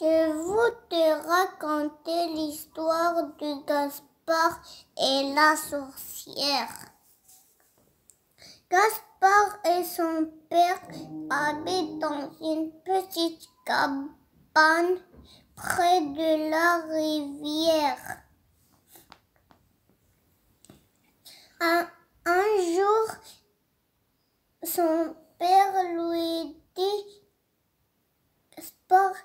Je veux te raconter l'histoire de Gaspard et la sorcière. Gaspard et son père habitent dans une petite cabane près de la rivière. Un jour, son père lui dit: Gaspard,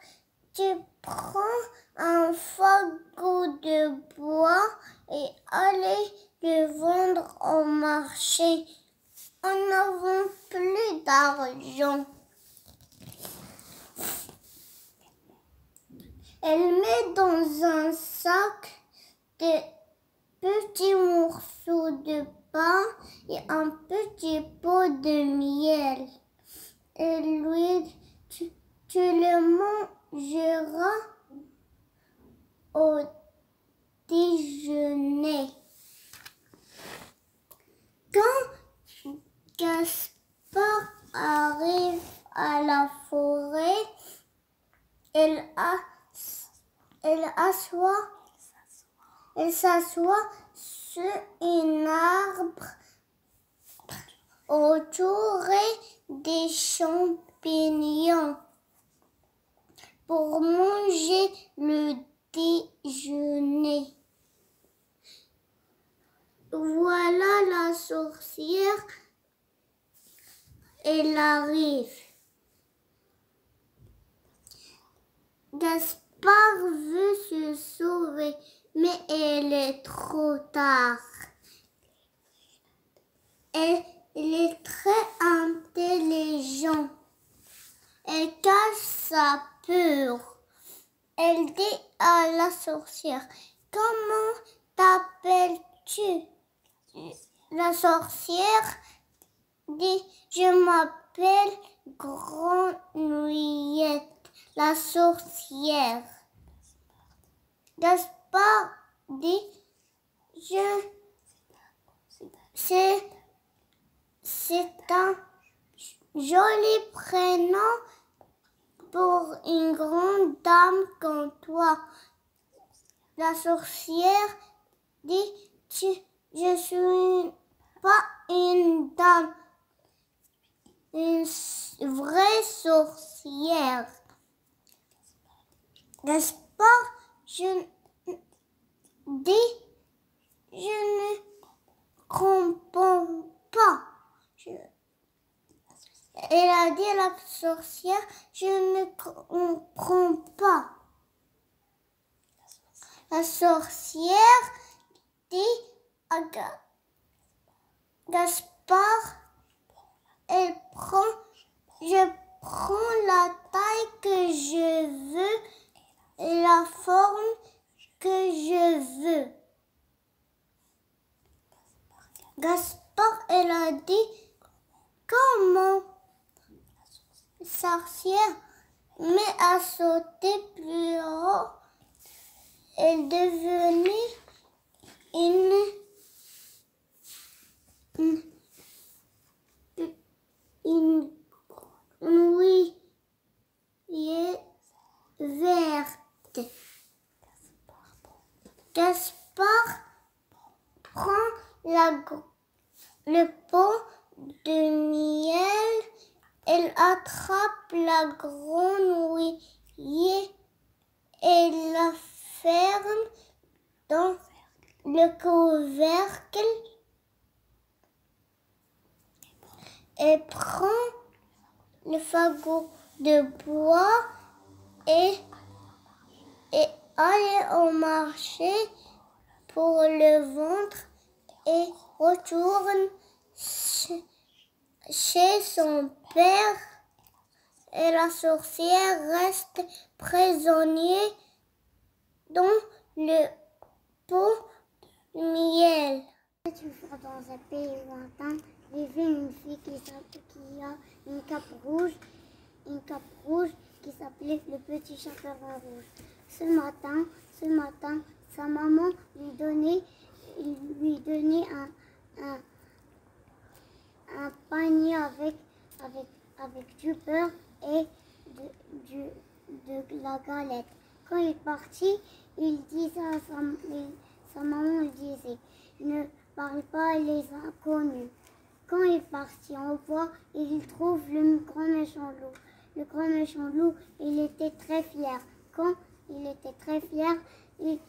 tu prends un fagot de bois et allez le vendre au marché. En n'avons plus d'argent. Elle met dans un sac de petits morceaux de pain et un petit pot de miel. Elle lui dit: tu le mangeras au déjeuner. Quand Gaspard arrive à la forêt, elle s'assoit sur un arbre entouré des champignons pour manger le déjeuner. Voilà la sorcière, elle arrive. Gaspard veut se sauver, mais elle est trop tard. Elle est très intelligente. Elle cache sa peur. Elle dit à la sorcière: comment t'appelles-tu? La sorcière dit: je m'appelle Grenouillette, la sorcière. Gaspard dit: c'est un joli prénom pour une grande dame comme toi. La sorcière dit: je suis pas une dame, une vraie sorcière. Gaspard, je ne comprends pas. Elle a dit à la sorcière: je ne comprends pas. La sorcière dit à Gaspard: je prends la taille que je veux et la forme que je veux. Gaspard, elle a dit: comment? La sorcière met à sauter plus haut. Elle devenue une grenouille verte. Gaspard prend le pot de miel. Elle attrape la grenouille et la ferme dans le couvercle et prend le fagot de bois et aller au marché pour le vendre et retourne chez son père. Et la sorcière reste prisonnière dans le pot de miel. Une fois dans un pays lointain, vivait une fille qui a une cape rouge qui s'appelait le petit chaperon rouge. Ce matin, sa maman lui donnait un panier avec du beurre et de la galette. Quand il est parti, il disait à sa maman, il disait, ne parle pas les inconnus. Quand il est parti en bois, il trouve le grand méchant loup. Le grand méchant loup, il était très fier. Quand il était très fier, il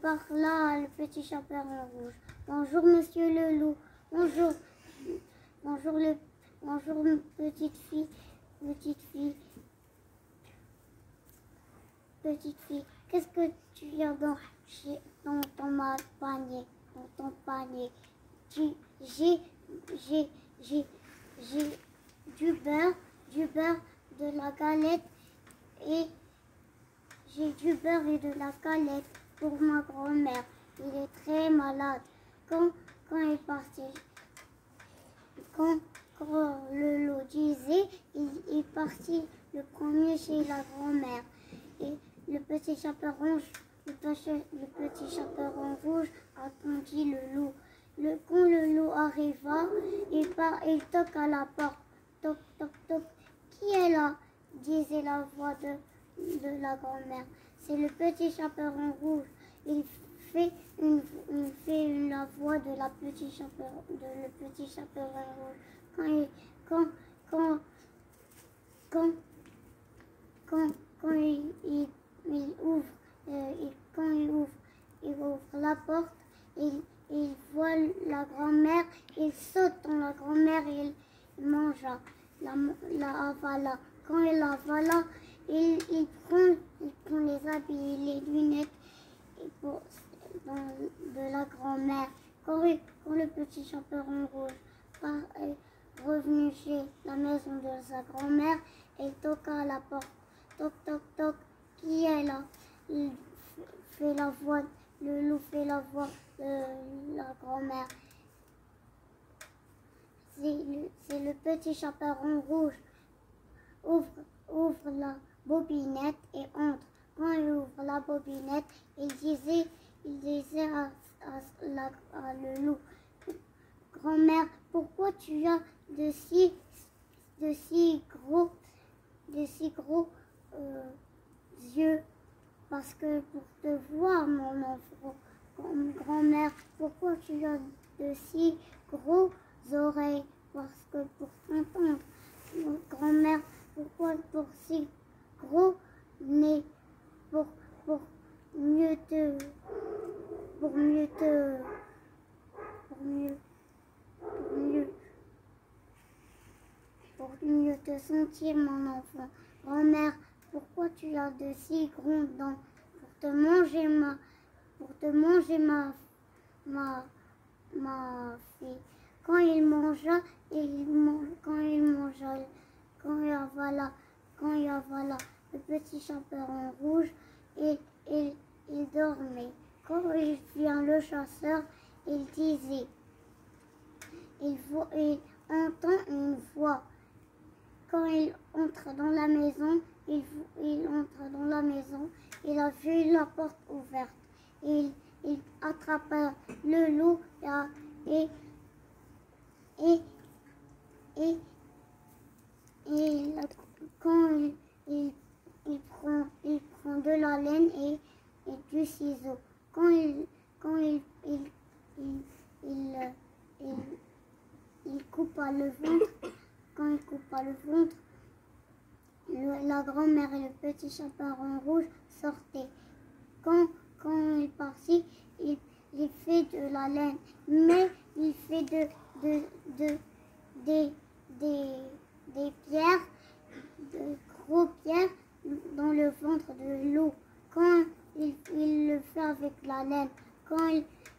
parla à le petit chaperon rouge. Bonjour monsieur le loup. Bonjour. Bonjour petite fille. Petite fille, qu'est-ce que tu as dans ton panier? Dans ton panier. J'ai du beurre, de la galette et j'ai du beurre et de la galette pour ma grand-mère. Il est très malade. Quand il est parti, quand le loup disait, il est parti le premier chez la grand-mère. Et le petit chaperon rouge attendit le loup. Quand le loup arriva, il toque à la porte. Toc, toc, toc. Qui est là? Disait la voix de la grand-mère. C'est le petit chaperon rouge. Il fait la voix de le petit chaperon rouge. Quand il ouvre la porte, il voit la grand-mère, il saute dans la grand-mère et il mangea, la avala. Quand il avala, il prend les habits et les lunettes de la grand-mère. Quand le petit chaperon rouge est revenu chez la maison de sa grand-mère, il toqua à la porte. Toc, toc, toc. Qui est là? Le loup fait la voix de la grand-mère. C'est le petit chaperon rouge. Ouvre la bobinette et entre. Quand il ouvre la bobinette, il disait à le loup, grand-mère, pourquoi tu as de si gros yeux? Parce que pour te voir, mon enfant. Grand-mère, pourquoi tu as de si gros oreilles? Parce que pour t'entendre. Grand-mère, pourquoi pour si gros nez? Pour mieux te pour mieux te sentir, mon enfant. Grand-mère, pourquoi tu as de si grands dents? Pour te manger ma fille. Quand il avala le petit chaperon rouge, il dormait. Quand il vient le chasseur, il disait, il entend une voix. Quand il entre dans la maison, il a vu la porte ouverte. Il attrapa le loup quand il prend de la laine et du ciseau. Quand il coupa le ventre, la grand-mère et le petit chaperon rouge sortaient. Quand il est parti, il fait de la laine, mais il fait des pierres, de gros pierres dans le ventre de loup. Quand il le fait avec la laine, quand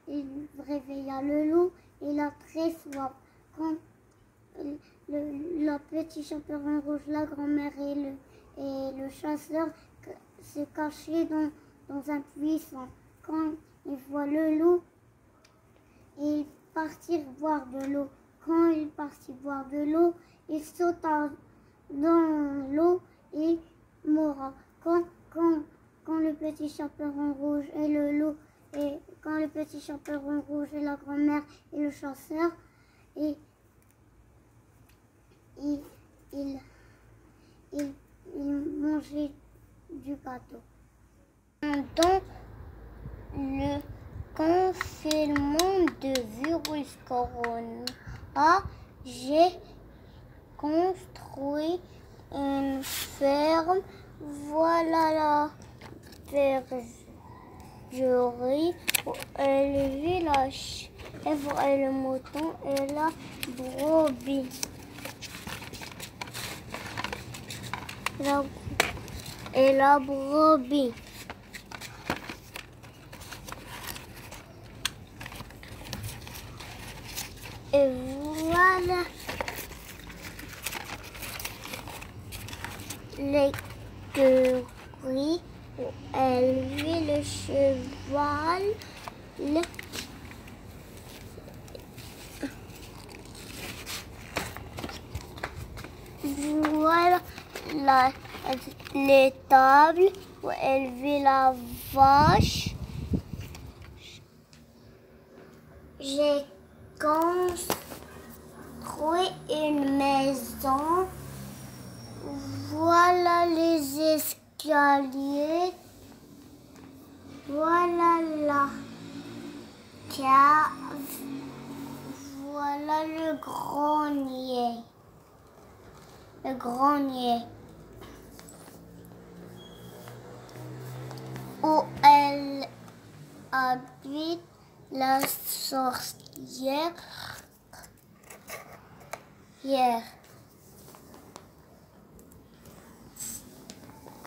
il réveilla le loup, il a très soif. Quand le petit chaperon rouge, la grand-mère et le chasseur se cachaient dans un buisson. Quand ils voient le loup, ils partirent boire de l'eau. Quand ils partirent boire de l'eau, ils sauta dans l'eau et mourra. Quand le petit chaperon rouge et le loup, et quand le petit chaperon rouge et la grand-mère et le chasseur, et ils mangeaient du gâteau. Pendant le confinement de virus corona, j'ai construit une ferme. Voilà la bergerie pour élever la chèvre et le mouton et la brebis. Et la brebis. Et voilà l'écurie pour élever le cheval. Voilà les tables pour élever la vache. J'ai construit une maison. Voilà les escaliers. Voilà la cave. Voilà le grenier. Le grenier. Où elle habite, la sorcière.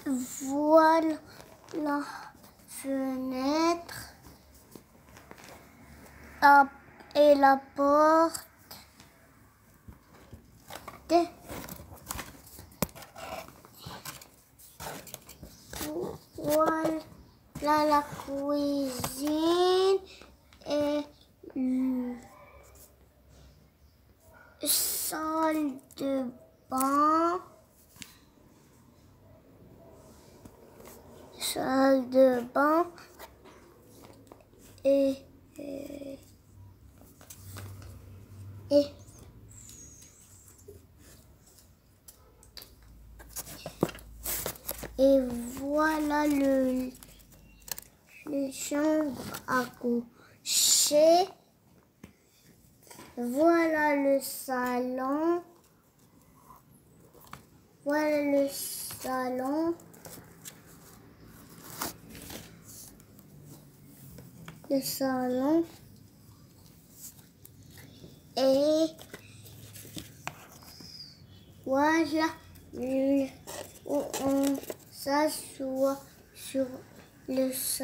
Voilà la fenêtre et la porte. Voilà la cuisine et salle de bain. Salle de bain et voilà le chambre à coucher. Voilà le salon. Voilà le salon. Le salon. Et voilà où on s'assoit sur le salon.